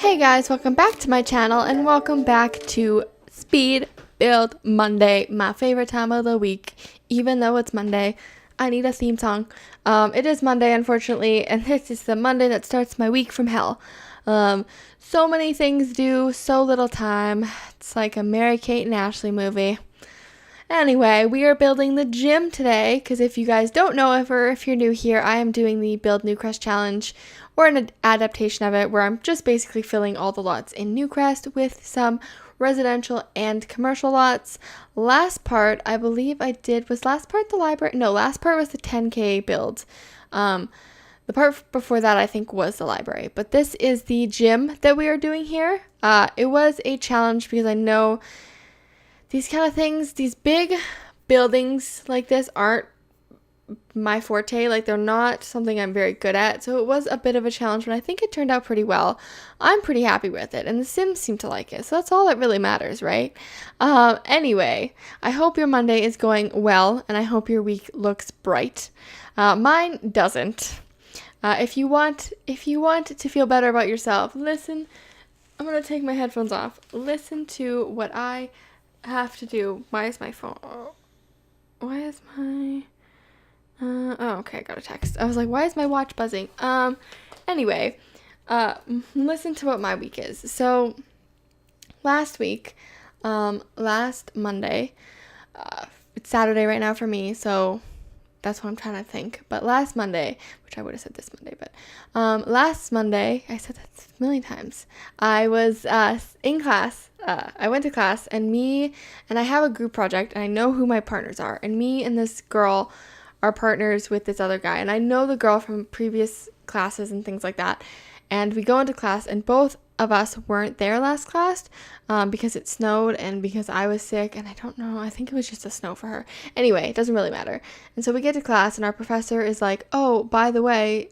Hey guys, welcome back to my channel and welcome back to Speed Build Monday, my favorite time of the week. Even though it's Monday, I need a theme song. It is Monday, unfortunately, and this is the Monday that starts my week from hell. So many things due, so little time. It's like a Mary-Kate and Ashley movie. Anyway, we are building the gym today, because if you guys don't know, if you're new here, I am doing the Build Newcrest challenge, or an adaptation of it, where I'm just basically filling all the lots in Newcrest with some residential and commercial lots. Last part, I believe I did, was last part the library? No, last part was the 10K build. The part before that, I think, was the library. But this is the gym that we are doing here. It was a challenge because I know these kind of things, these big buildings like this aren't my forte. Like, they're not something I'm very good at. So it was a bit of a challenge, but I think it turned out pretty well. I'm pretty happy with it, and the Sims seem to like it. So that's all that really matters, right? Anyway, I hope your Monday is going well, and I hope your week looks bright. Mine doesn't. If you want to feel better about yourself, listen. I'm going to take my headphones off. Listen to what I have to do. Why is my phone? Why is my... oh, okay, I got a text. I was like, why is my watch buzzing? Anyway, listen to what my week is. So, last week, last Monday, it's Saturday right now for me, so that's what I'm trying to think. But last Monday, which I would have said this Monday, but last Monday, I said that a million times, I was in class. I went to class, and I have a group project, and I know who my partners are. And me and this girl are partners with this other guy. And I know the girl from previous classes and things like that. And we go into class, and both of us weren't there last class because it snowed and because I was sick, and I don't know, I think it was just a snow for her. Anyway, it doesn't really matter. And so we get to class, and our professor is like, oh, by the way,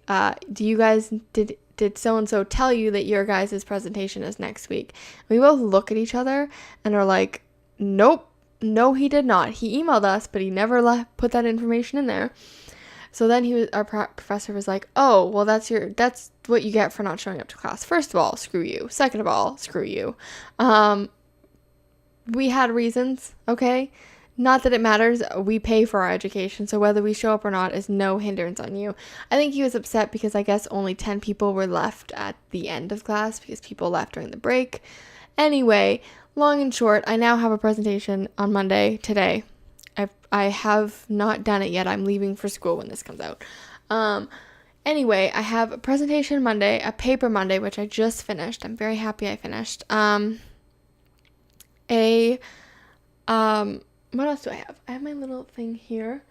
did so-and-so tell you that your guys' presentation is next week? And we both look at each other and are like, nope, no, he did not. He emailed us, but he never put that information in there. So then our professor was like, oh, well, that's what you get for not showing up to class. First of all, screw you. Second of all, screw you. We had reasons, okay? Not that it matters. We pay for our education, so whether we show up or not is no hindrance on you. I think he was upset because I guess only 10 people were left at the end of class because people left during the break. Anyway, long and short, I now have a presentation on Monday, today. I have not done it yet. I'm leaving for school when this comes out. Anyway, I have a presentation Monday, a paper Monday, which I just finished. I'm very happy I finished. What else do I have? I have my little thing here.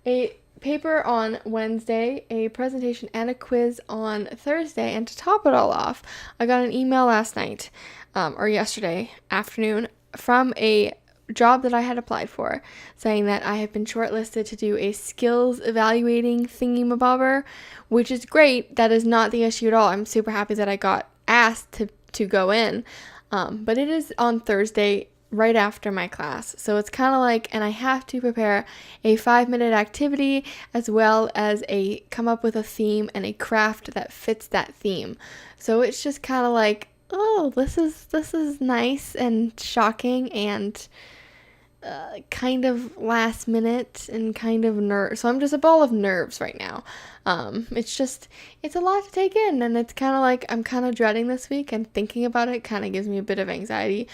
A paper on Wednesday, a presentation and a quiz on Thursday. And to top it all off, I got an email last night, or yesterday afternoon, from a job that I had applied for, saying that I have been shortlisted to do a skills evaluating thingy-mabobber, which is great. That is not the issue at all. I'm super happy that I got asked to go in, but it is on Thursday right after my class, so it's kind of like, and I have to prepare a 5-minute activity as well as come up with a theme and a craft that fits that theme. So it's just kind of like, oh, this is nice and shocking and kind of last minute and kind of so I'm just a ball of nerves right now. It's a lot to take in, and it's kind of like I'm kind of dreading this week, and thinking about it kind of gives me a bit of anxiety.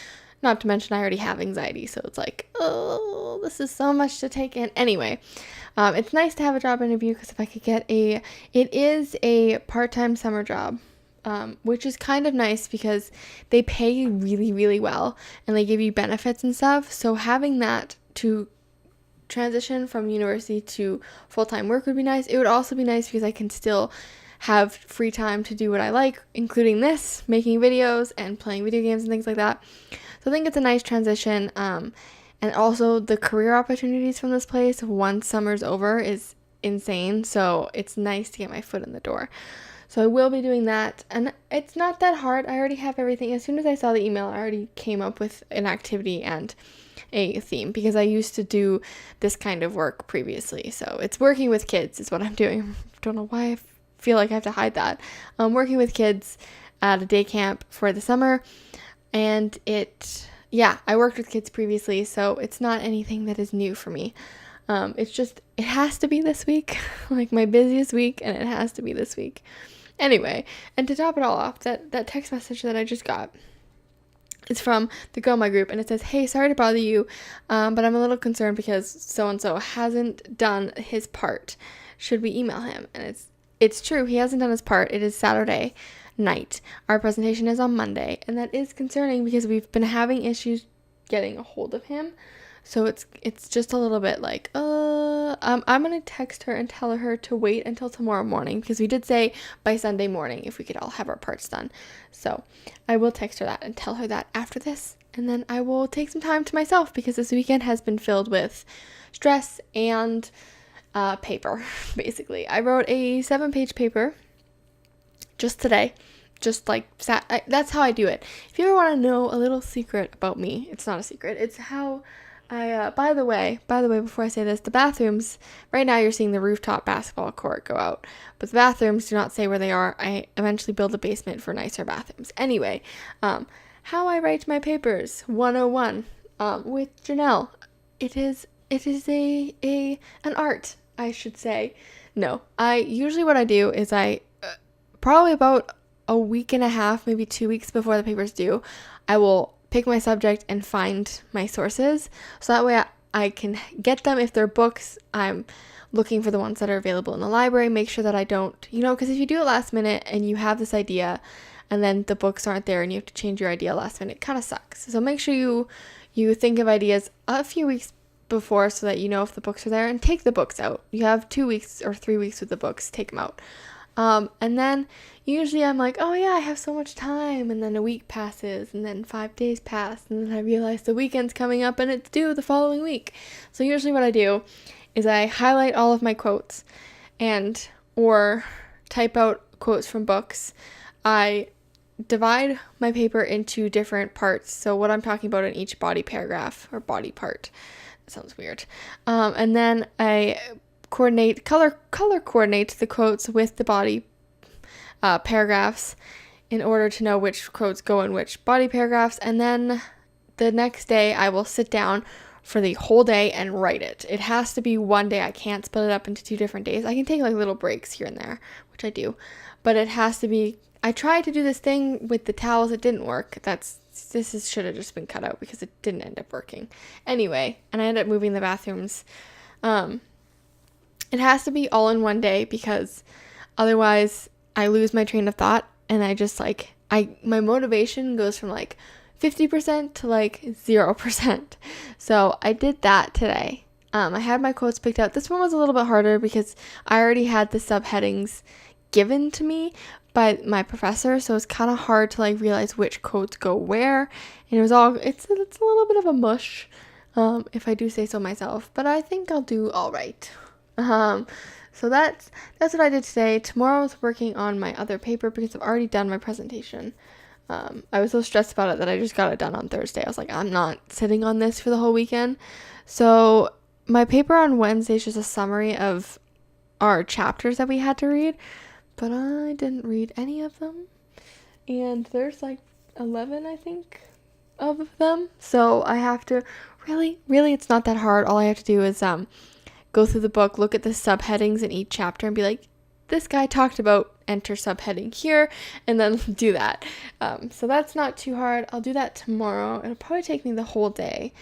Not to mention I already have anxiety, so it's like, oh, this is so much to take in. Anyway, it's nice to have a job interview because if I could get it is a part-time summer job. Which is kind of nice because they pay really, really well, and they give you benefits and stuff. So having that to transition from university to full-time work would be nice. It would also be nice because I can still have free time to do what I like, including this, making videos and playing video games and things like that. So I think it's a nice transition. And also the career opportunities from this place once summer's over is insane. So it's nice to get my foot in the door. So I will be doing that, and it's not that hard. I already have everything. As soon as I saw the email, I already came up with an activity and a theme because I used to do this kind of work previously. So it's working with kids is what I'm doing. Don't know why I feel like I have to hide that. Working with kids at a day camp for the summer. And I worked with kids previously, so it's not anything that is new for me. It's just, it has to be this week, like my busiest week, and it has to be this week. Anyway, and to top it all off, that text message that I just got, it's from the girl in my group, and it says, "Hey, sorry to bother you, but I'm a little concerned because so-and-so hasn't done his part. Should we email him?" And it's true, he hasn't done his part. It is Saturday night. Our presentation is on Monday, and that is concerning because we've been having issues getting a hold of him. So it's just a little bit like, I'm going to text her and tell her to wait until tomorrow morning, because we did say by Sunday morning if we could all have our parts done. So I will text her that and tell her that after this, and then I will take some time to myself, because this weekend has been filled with stress and paper, basically. I wrote a 7-page paper just today. Just like, that's how I do it. If you ever want to know a little secret about me, it's not a secret. It's how by the way, before I say this, the bathrooms, right now you're seeing the rooftop basketball court go out, but the bathrooms do not say where they are. I eventually build a basement for nicer bathrooms. Anyway, how I write my papers, 101, with Janelle. It is an art, I should say. No, what I do is probably about a week and a half, maybe 2 weeks before the paper's due, I will pick my subject and find my sources, so that way I can get them. If they're books, I'm looking for the ones that are available in the library, make sure that I don't, because if you do it last minute and you have this idea and then the books aren't there and you have to change your idea last minute, it kind of sucks. So make sure you think of ideas a few weeks before, so that you know if the books are there, and take the books out. You have 2 weeks or 3 weeks with the books, take them out. And then usually I'm like, oh yeah, I have so much time, and then a week passes, and then 5 days pass, and then I realize the weekend's coming up and it's due the following week. So usually what I do is I highlight all of my quotes or type out quotes from books. I divide my paper into different parts, so what I'm talking about in each body paragraph or body part. That sounds weird. And then I color coordinate the quotes with the body paragraphs in order to know which quotes go in which body paragraphs. And then the next day I will sit down for the whole day and write it. It has to be one day. I can't split it up into 2 different days. I can take like little breaks here and there, which I do, but it has to be. I tried to do this thing with the towels. It didn't work. Should have just been cut out because it didn't end up working. Anyway, and I ended up moving the bathrooms. It has to be all in one day, because otherwise I lose my train of thought, and I just my motivation goes from 50% to 0%. So I did that today. I had my quotes picked out. This one was a little bit harder because I already had the subheadings given to me by my professor, so it's kind of hard to realize which quotes go where, and it's a little bit of a mush, if I do say so myself, but I think I'll do all right. So that's what I did today. Tomorrow I was working on my other paper because I've already done my presentation. I was so stressed about it that I just got it done on Thursday. I was like, I'm not sitting on this for the whole weekend. So my paper on Wednesday is just a summary of our chapters that we had to read, but I didn't read any of them. And there's 11, I think, of them. So I have to really, it's not that hard. All I have to do is go through the book, look at the subheadings in each chapter, and be like, this guy talked about enter subheading here, and then do that. So that's not too hard. I'll do that tomorrow. It'll probably take me the whole day,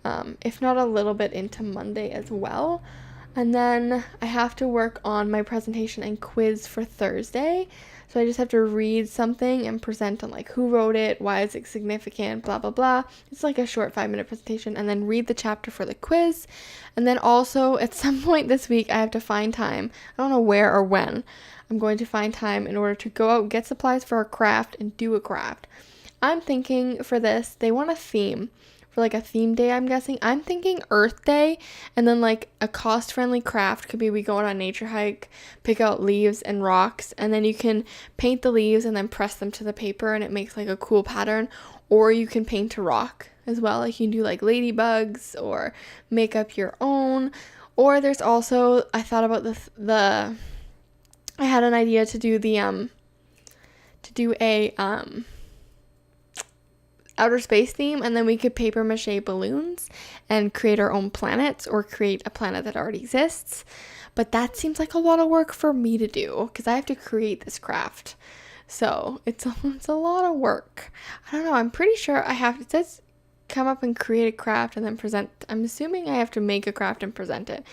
if not a little bit into Monday as well. And then I have to work on my presentation and quiz for Thursday. So I just have to read something and present on who wrote it, why is it significant, blah, blah, blah. It's a short 5-minute presentation, and then read the chapter for the quiz. And then also at some point this week, I have to find time. I don't know where or when. I'm going to find time in order to go out, get supplies for a craft, and do a craft. I'm thinking for this, they want a theme. For a theme day, I'm guessing. I'm thinking Earth Day, and then a cost-friendly craft could be we go on a nature hike, pick out leaves and rocks, and then you can paint the leaves and then press them to the paper, and it makes a cool pattern. Or you can paint a rock as well. You can do ladybugs or make up your own. Or there's also, I thought about I had an idea to do to do a outer space theme, and then we could paper mache balloons and create our own planets or create a planet that already exists. But that seems like a lot of work for me to do because I have to create this craft. So it's a lot of work. I don't know. I'm pretty sure I have, it says come up and create a craft and then present. I'm assuming I have to make a craft and present it.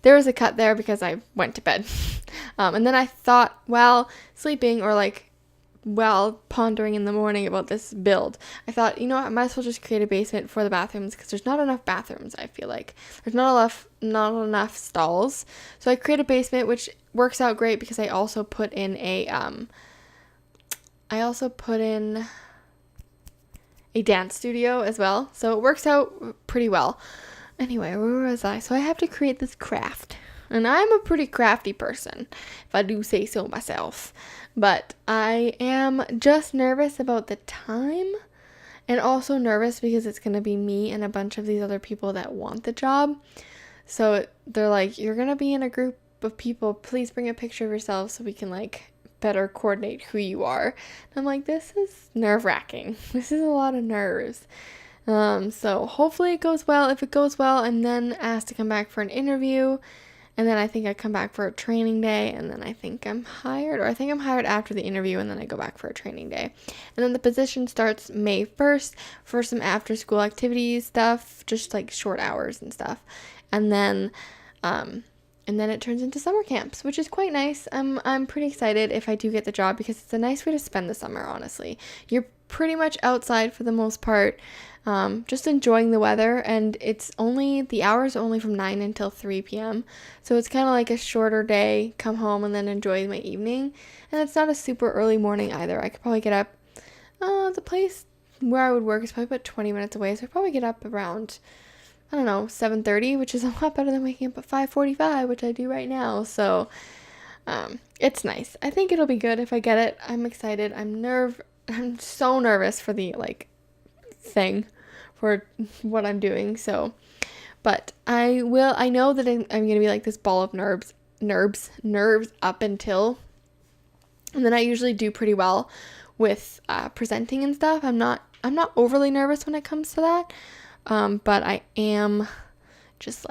There was a cut there because I went to bed. And then I thought, while sleeping or while pondering in the morning about this build, I thought, you know what, I might as well just create a basement for the bathrooms because there's not enough bathrooms. I feel like there's not enough stalls. So I create a basement, which works out great because I also put in a dance studio as well. So it works out pretty well. Anyway, where was I? So I have to create this craft. And I'm a pretty crafty person, if I do say so myself. But I am just nervous about the time. And also nervous because it's going to be me and a bunch of these other people that want the job. So they're like, you're going to be in a group of people. Please bring a picture of yourself so we can better coordinate who you are. And I'm like, this is nerve-wracking. This is a lot of nerves. So hopefully it goes well. If it goes well, I'm then asked to come back for an interview. And then I think I come back for a training day, and then I think I'm hired, or I think I'm hired after the interview, and then I go back for a training day. And then the position starts May 1st for some after school activities stuff, just short hours and stuff. And then it turns into summer camps, which is quite nice. I'm pretty excited if I do get the job because it's a nice way to spend the summer, honestly. You're pretty much outside for the most part, just enjoying the weather, and the hours are only from 9 until 3 p.m. So it's kind of like a shorter day, come home and then enjoy my evening. And it's not a super early morning either. I could probably get up, the place where I would work is probably about 20 minutes away, so I'd probably get up around, I don't know, 7:30, which is a lot better than waking up at 5:45, which I do right now. So it's nice. I think it'll be good if I get it. I'm excited. I'm so nervous for the thing for what I'm doing. So, but I know that I'm going to be this ball of nerves up until, and then I usually do pretty well with presenting and stuff. I'm not overly nervous when it comes to that. But I am just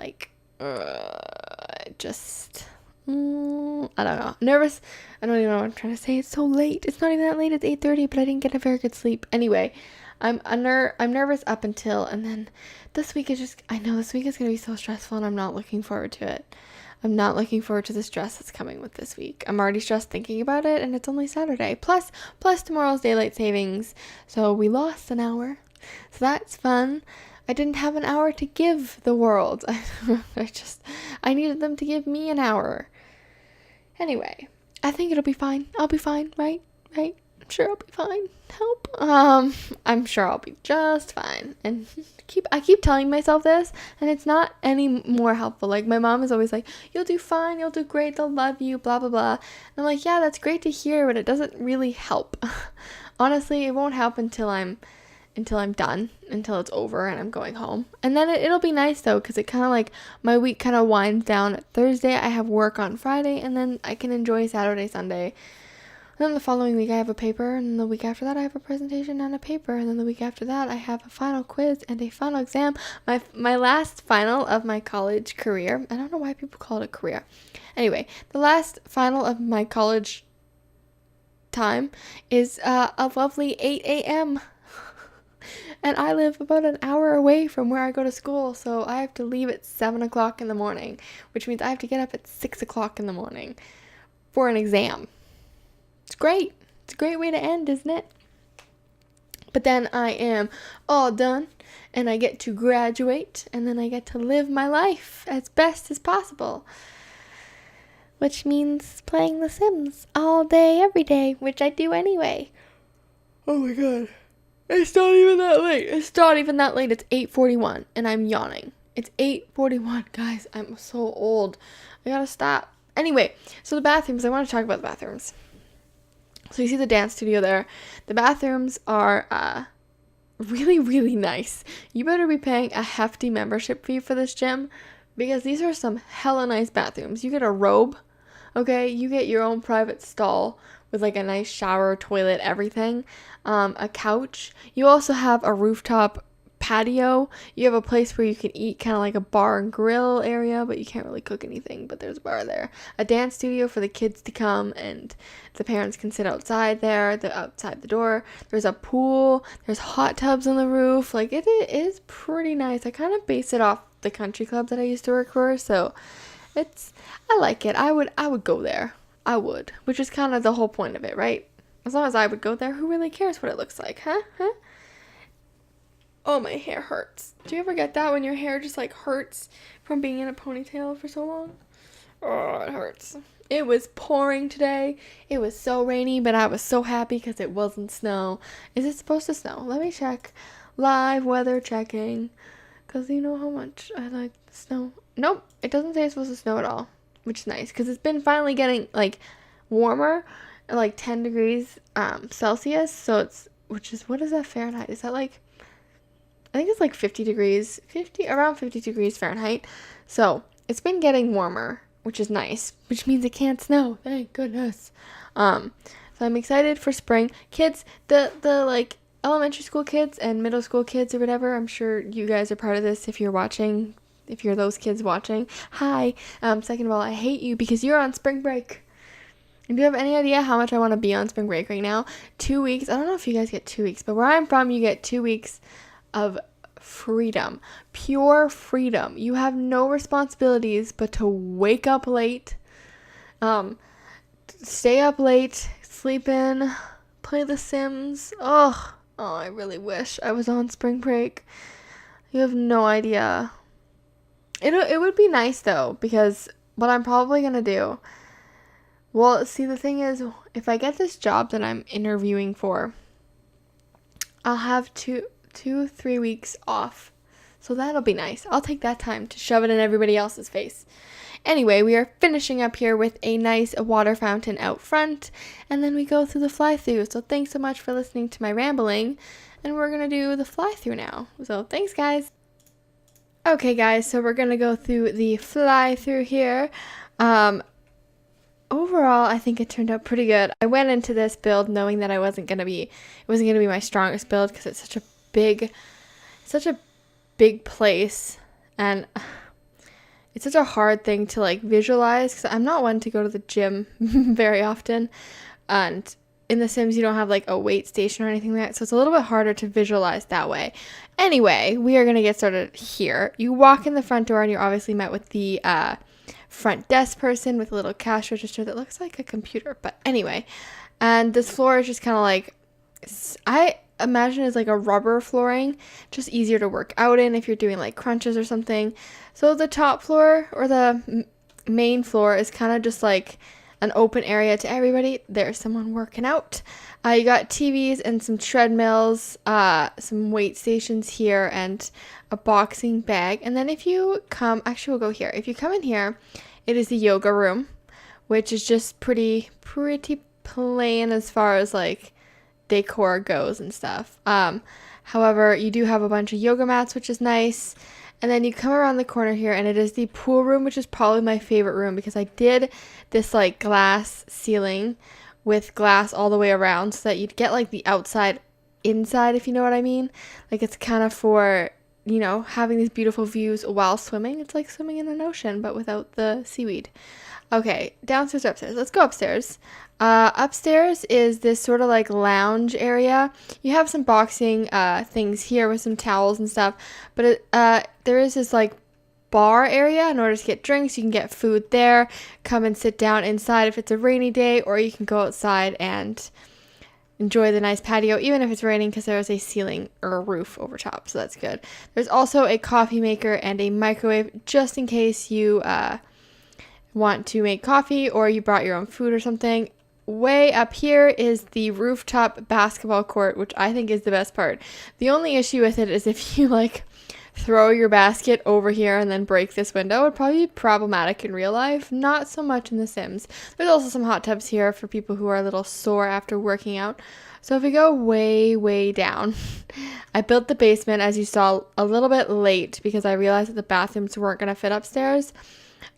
I don't know, nervous. I don't even know what I'm trying to say. It's so late. It's not even that late. It's 8:30, but I didn't get a very good sleep. Anyway, I'm nervous up until, and then this week is I know this week is going to be so stressful, and I'm not looking forward to it. I'm not looking forward to the stress that's coming with this week. I'm already stressed thinking about it, and it's only Saturday. Plus tomorrow's daylight savings. So we lost an hour. So that's fun. I didn't have an hour to give the world. I needed them to give me an hour. Anyway, I think it'll be fine. I'll be fine, right? I'm sure I'll be fine. Help. I'm sure I'll be just fine. And I keep telling myself this, and it's not any more helpful. My mom is always like, you'll do fine, you'll do great, they'll love you, blah, blah, blah. And I'm like, yeah, that's great to hear, but it doesn't really help. Honestly, it won't help until I'm done, until it's over and I'm going home. And then it'll be nice though, because it kind of my week kind of winds down at Thursday. I have work on Friday, and then I can enjoy Saturday, Sunday. And then the following week I have a paper, and then the week after that I have a presentation and a paper, and then the week after that I have a final quiz and a final exam. My last final of my college career. I don't know why people call it a career. Anyway, the last final of my college time is a lovely 8 a.m. And I live about an hour away from where I go to school, so I have to leave at 7 o'clock in the morning, which means I have to get up at 6 o'clock in the morning for an exam. It's great. It's a great way to end, isn't it? But then I am all done, and I get to graduate, and then I get to live my life as best as possible, which means playing The Sims all day, every day, which I do anyway. Oh my god. It's not even that late. It's 8:41, and I'm yawning. It's 8:41, guys. I'm so old. I gotta stop. Anyway, so the bathrooms. I want to talk about the bathrooms. So you see the dance studio there. The bathrooms are really, really nice. You better be paying a hefty membership fee for this gym, because these are some hella nice bathrooms. You get a robe, okay? You get your own private stall with like a nice shower, toilet, everything. A couch. You also have a rooftop patio. You have a place where you can eat, kind of like a bar and grill area, but you can't really cook anything, but there's a bar there. A dance studio for the kids to come, and the parents can sit outside there, outside the door. There's a pool. There's hot tubs on the roof. Like, it is pretty nice. I kind of base it off the country club that I used to work for, so I like it. I would go there. I would, which is kind of the whole point of it, right? As long as I would go there, who really cares what it looks like, huh? Oh, my hair hurts. Do you ever get that when your hair just like hurts from being in a ponytail for so long? Oh, it hurts. It was pouring today. It was so rainy, but I was so happy because it wasn't snow. Is it supposed to snow? Let me check. Live weather checking. Because you know how much I like snow. Nope, it doesn't say it's supposed to snow at all, which is nice because it's been finally getting like warmer, like 10 degrees Celsius. So what is that Fahrenheit? Is that like, I think it's like 50 degrees, around 50 degrees Fahrenheit. So it's been getting warmer, which is nice, which means it can't snow. Thank goodness. So I'm excited for spring. Kids, the like elementary school kids and middle school kids or whatever, I'm sure you guys are part of this if you're watching, if you're those kids watching. Hi. Second of all, I hate you because you're on spring break. And do you have any idea how much I want to be on spring break right now? 2 weeks. I don't know if you guys get 2 weeks, but where I'm from, you get 2 weeks of freedom, pure freedom. You have no responsibilities but to wake up late, stay up late, sleep in, play The Sims. Oh, I really wish I was on spring break. You have no idea. It would be nice though, because what I'm probably gonna do, well, see, the thing is, if I get this job that I'm interviewing for, I'll have 3 weeks off. So that'll be nice. I'll take that time to shove it in everybody else's face. Anyway, we are finishing up here with a nice water fountain out front, and then we go through the fly-through. So thanks so much for listening to my rambling, and we're going to do the fly-through now. So thanks, guys. Okay, guys, so we're going to go through the fly-through here. Overall, I think it turned out pretty good. I went into this build knowing that it wasn't going to be my strongest build because it's such a big place, and it's such a hard thing to like visualize because I'm not one to go to the gym very often, and in The Sims you don't have like a weight station or anything like that, so it's a little bit harder to visualize that way. Anyway, we are going to get started here. You walk in the front door and you're obviously met with the front desk person with a little cash register that looks like a computer, but anyway, and this floor is just kind of like, I imagine it's like a rubber flooring, just easier to work out in if you're doing like crunches or something. So the top floor or the main floor is kind of just like an open area to everybody. There's someone working out. You got TVs and some treadmills, some weight stations here, and a boxing bag. And then if you come, actually we'll go here. If you come in here, it is the yoga room, which is just pretty plain as far as like decor goes and stuff. However, you do have a bunch of yoga mats, which is nice. And then you come around the corner here and it is the pool room, which is probably my favorite room because I did this like glass ceiling with glass all the way around so that you'd get like the outside inside, if you know what I mean. Like it's kind of for, you know, having these beautiful views while swimming. It's like swimming in an ocean but without the seaweed. Okay, downstairs or upstairs? Let's go upstairs. Upstairs is this sort of like lounge area. You have some boxing things here with some towels and stuff, but there is this like bar area. In order to get drinks, you can get food there, come and sit down inside if it's a rainy day, or you can go outside and enjoy the nice patio even if it's raining because there is a ceiling or a roof over top, so that's good. There's also a coffee maker and a microwave just in case you want to make coffee or you brought your own food or something. Way up here is the rooftop basketball court, which I think is the best part. The only issue with it is if you like throw your basket over here and then break this window, it would probably be problematic in real life, not so much in The Sims. There's also some hot tubs here for people who are a little sore after working out. So if we go way down, I built the basement, as you saw, a little bit late because I realized that the bathrooms weren't going to fit upstairs.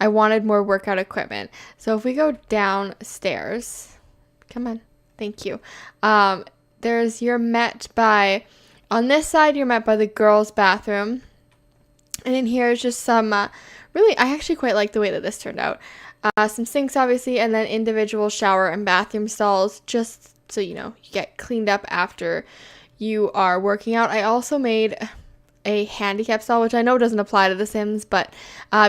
I wanted more workout equipment. So if we go downstairs, Come on. Thank you. You're met by, on this side, you're met by the girls' bathroom. And in here is just some, really, I actually quite like the way that this turned out. Some sinks, obviously, and then individual shower and bathroom stalls, just so you know, you get cleaned up after you are working out. I also made a handicap stall, which I know doesn't apply to The Sims, but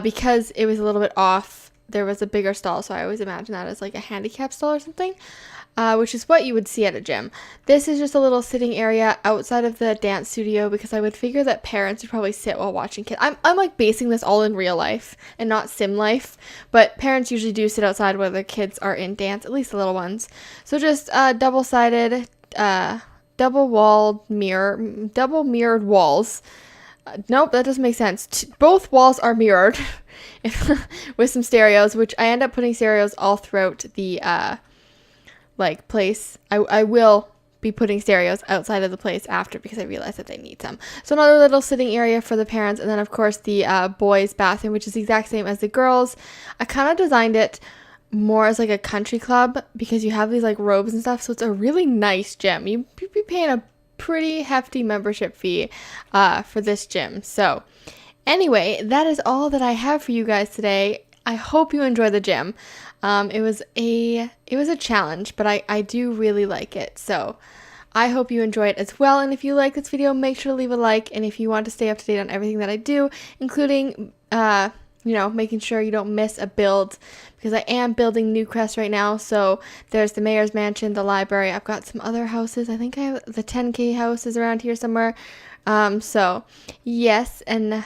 because it was a little bit off, there was a bigger stall, so I always imagine that as like a handicap stall or something. Which is what you would see at a gym. This is just a little sitting area outside of the dance studio because I would figure that parents would probably sit while watching kids. I'm like basing this all in real life and not sim life, but parents usually do sit outside while their kids are in dance, at least the little ones. So just double-sided, double mirrored walls. Nope, that doesn't make sense. Both walls are mirrored with some stereos, which I end up putting stereos all throughout the place. I will be putting stereos outside of the place after because I realize that they need some. So another little sitting area for the parents, and then of course the boys' bathroom, which is the exact same as the girls. I kind of designed it more as like a country club because you have these like robes and stuff, so it's a really nice gym. You'd be paying a pretty hefty membership fee for this gym. So anyway, that is all that I have for you guys today. I hope you enjoy the gym. It was a challenge, but I do really like it. So I hope you enjoy it as well. And if you like this video, make sure to leave a like. And if you want to stay up to date on everything that I do, including, making sure you don't miss a build, because I am building Newcrest right now. So there's the mayor's mansion, the library. I've got some other houses. I think I have the 10K house is around here somewhere. So yes, and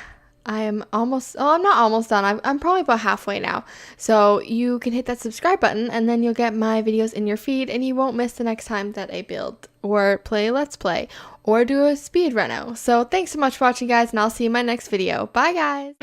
I'm not almost done. I'm probably about halfway now. So you can hit that subscribe button and then you'll get my videos in your feed and you won't miss the next time that I build or play Let's Play or do a speed reno. So thanks so much for watching, guys, and I'll see you in my next video. Bye, guys.